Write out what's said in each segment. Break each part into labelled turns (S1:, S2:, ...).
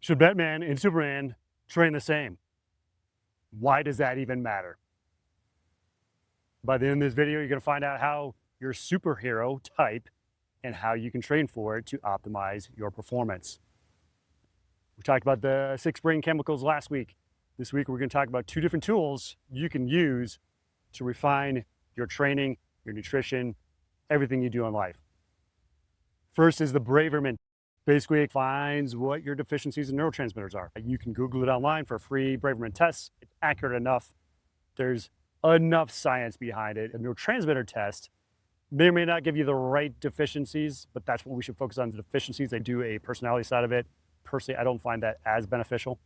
S1: Should Batman and Superman train the same? Why does that even matter? By the end of this video, you're going to find out how your superhero type and how you can train for it to optimize your performance. We talked about the 6 brain chemicals last week. This week, we're going to talk about 2 different tools you can use to refine your training, your nutrition, everything you do in life. First is the Braverman. Basically, it finds what your deficiencies in neurotransmitters are. You can Google it online for free Braverman tests. It's accurate enough. There's enough science behind it. A neurotransmitter test may or may not give you the right deficiencies, but that's what we should focus on, the deficiencies. They do a personality side of it. Personally, I don't find that as beneficial.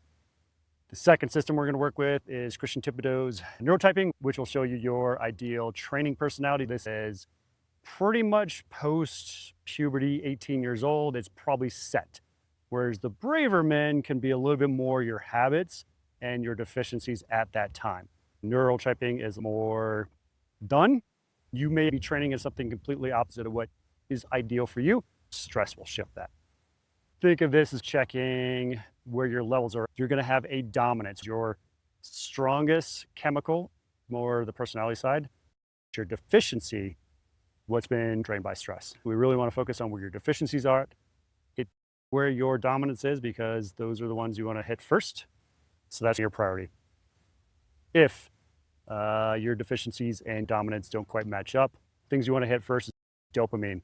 S1: The second system we're going to work with is Christian Tippo's Neurotyping, which will show you your ideal training personality. This is pretty much post-puberty, 18 years old, it's probably set. Whereas the Braverman can be a little bit more your habits and your deficiencies at that time. Neurotyping is more done. You may be training as something completely opposite of what is ideal for you. Stress will shift that. Think of this as checking where your levels are. You're going to have a dominance. Your strongest chemical, more the personality side. Your deficiency, what's been drained by stress. We really want to focus on where your deficiencies are, where your dominance is, because those are the ones you want to hit first. So that's your priority. If your deficiencies and dominance don't quite match up, things you want to hit first is dopamine.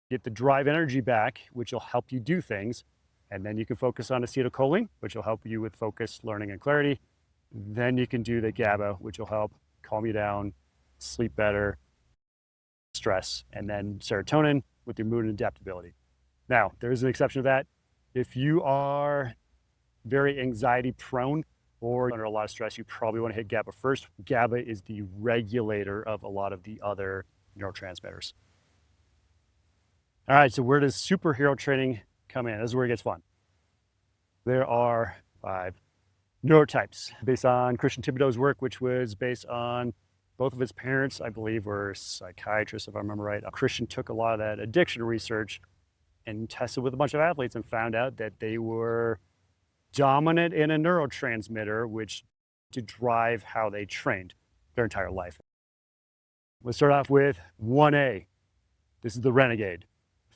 S1: Get the drive energy back, which will help you do things. And then you can focus on acetylcholine, which will help you with focus, learning, and clarity. Then you can do the GABA, which will help calm you down, sleep better, stress, and then serotonin with your mood and adaptability. Now, there is an exception to that. If you are very anxiety prone or under a lot of stress, you probably want to hit GABA first. GABA is the regulator of a lot of the other neurotransmitters. All right, so where does superhero training come in? This is where it gets fun. There are 5 neurotypes based on Christian Tippo's work, which was based on both of his parents, I believe, were psychiatrists, if I remember right. Christian took a lot of that addiction research and tested with a bunch of athletes and found out that they were dominant in a neurotransmitter, which to drive how they trained their entire life. Let's start off with 1A. This is the Renegade.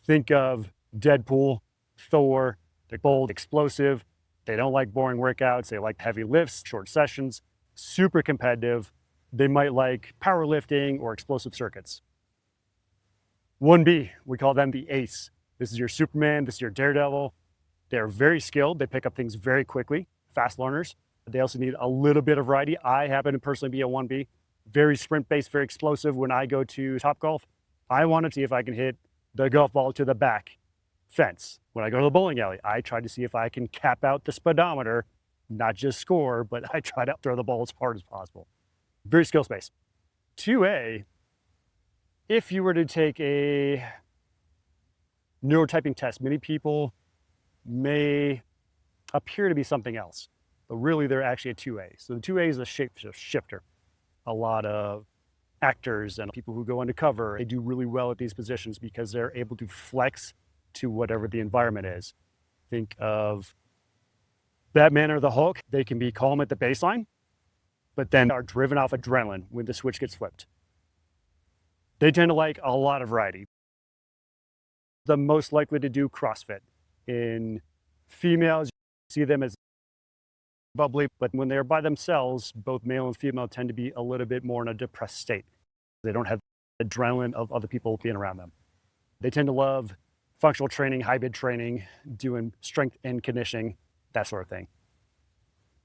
S1: Think of Deadpool, Thor. They're bold, explosive. They don't like boring workouts. They like heavy lifts, short sessions, super competitive. They might like powerlifting or explosive circuits. 1B, we call them the Ace. This is your Superman, this is your Daredevil. They're very skilled. They pick up things very quickly, fast learners. They also need a little bit of variety. I happen to personally be a 1B, very sprint-based, very explosive. When I go to Topgolf, I want to see if I can hit the golf ball to the back fence. When I go to the bowling alley, I try to see if I can cap out the speedometer, not just score, but I try to throw the ball as hard as possible. Very skill based. 2A, if you were to take a neurotyping test, many people may appear to be something else, but really they're actually a 2A. So the 2A is a shapeshifter. A lot of actors and people who go undercover, they do really well at these positions because they're able to flex to whatever the environment is. Think of Batman or the Hulk. They can be calm at the baseline, but then are driven off adrenaline when the switch gets flipped. They tend to like a lot of variety. The most likely to do CrossFit. In females, you see them as bubbly, but when they're by themselves, both male and female tend to be a little bit more in a depressed state. They don't have the adrenaline of other people being around them. They tend to love functional training, hybrid training, doing strength and conditioning, that sort of thing.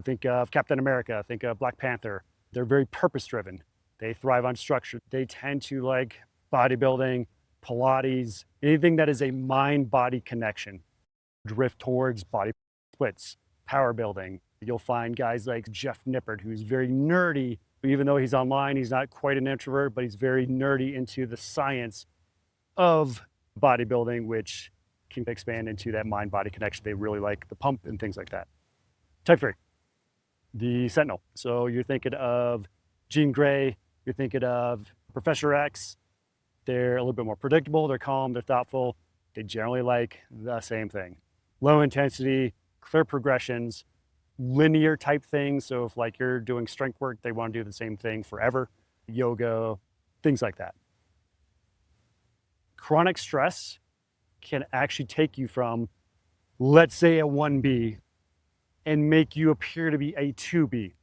S1: Think of Captain America, think of Black Panther. They're very purpose-driven. They thrive on structure. They tend to like bodybuilding, Pilates, anything that is a mind-body connection. Drift towards body splits, power building. You'll find guys like Jeff Nippert, who's very nerdy. Even though he's online, he's not quite an introvert, but he's very nerdy into the science of bodybuilding, which can expand into that mind-body connection. They really like the pump and things like that. Type 3, the Sentinel. So you're thinking of Jean Grey, you're thinking of Professor X. They're a little bit more predictable, they're calm, they're thoughtful. They generally like the same thing. Low intensity, clear progressions, linear type things. So if like you're doing strength work, they want to do the same thing forever, yoga, things like that. Chronic stress can actually take you from, let's say, a 1B and make you appear to be a 2B.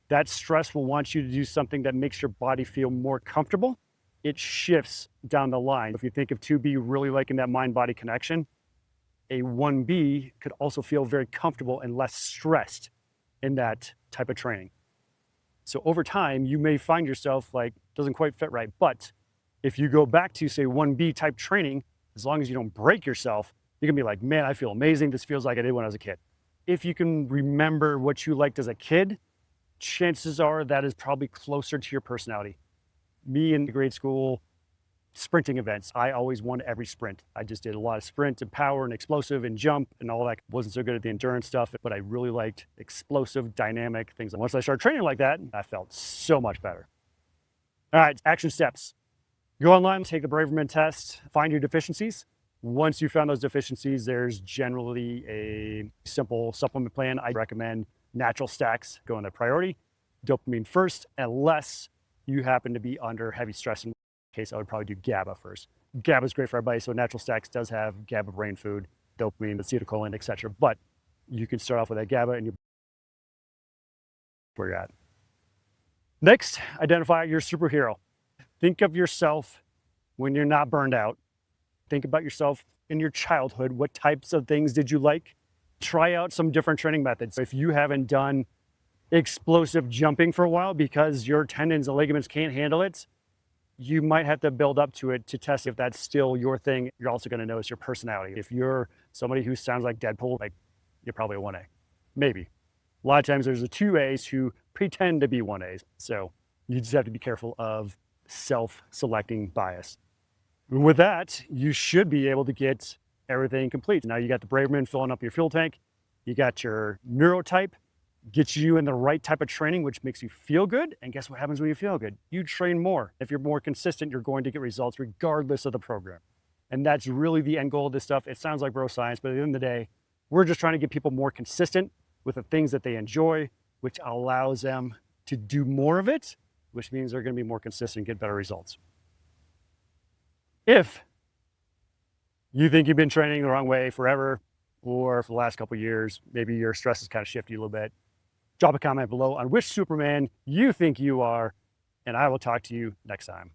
S1: That stress will want you to do something that makes your body feel more comfortable. It shifts down the line. If you think of 2B really liking that mind-body connection, a 1B could also feel very comfortable and less stressed in that type of training. So over time, you may find yourself like, doesn't quite fit right. But if you go back to, say, 1B type training, as long as you don't break yourself, you can be like, man, I feel amazing. This feels like I did when I was a kid. If you can remember what you liked as a kid, chances are that is probably closer to your personality. Me in grade school, sprinting events, I always won every sprint. I just did a lot of sprint and power and explosive and jump and all that. Wasn't so good at the endurance stuff, but I really liked explosive, dynamic things. And once I started training like that, I felt so much better. All right, action steps. Go online, take the Braverman test, find your deficiencies. Once you found those deficiencies, there's generally a simple supplement plan. I recommend natural stacks go into priority, dopamine first, unless you happen to be under heavy stress. In case I would probably do GABA first. GABA is great for everybody, so natural stacks does have GABA brain food, dopamine, acetylcholine, etc. But you can start off with that GABA and you're where you're at. Next, identify your superhero. Think of yourself when you're not burned out. Think about yourself in your childhood. What types of things did you like? Try out some different training methods. If you haven't done explosive jumping for a while because your tendons and ligaments can't handle it, you might have to build up to it to test if that's still your thing. You're also going to notice your personality. If you're somebody who sounds like Deadpool, like you're probably a 1A, maybe. A lot of times there's the 2As who pretend to be 1As. So you just have to be careful of self-selecting bias. With that, you should be able to get everything complete. Now you got the Braverman filling up your fuel tank. You got your Neurotype, gets you in the right type of training, which makes you feel good. And guess what happens when you feel good? You train more. If you're more consistent, you're going to get results regardless of the program. And that's really the end goal of this stuff. It sounds like bro science, but at the end of the day, we're just trying to get people more consistent with the things that they enjoy, which allows them to do more of it, which means they're going to be more consistent and get better results. If you think you've been training the wrong way forever, or for the last couple of years, maybe your stress has kind of shifted you a little bit, drop a comment below on which Superman you think you are, and I will talk to you next time.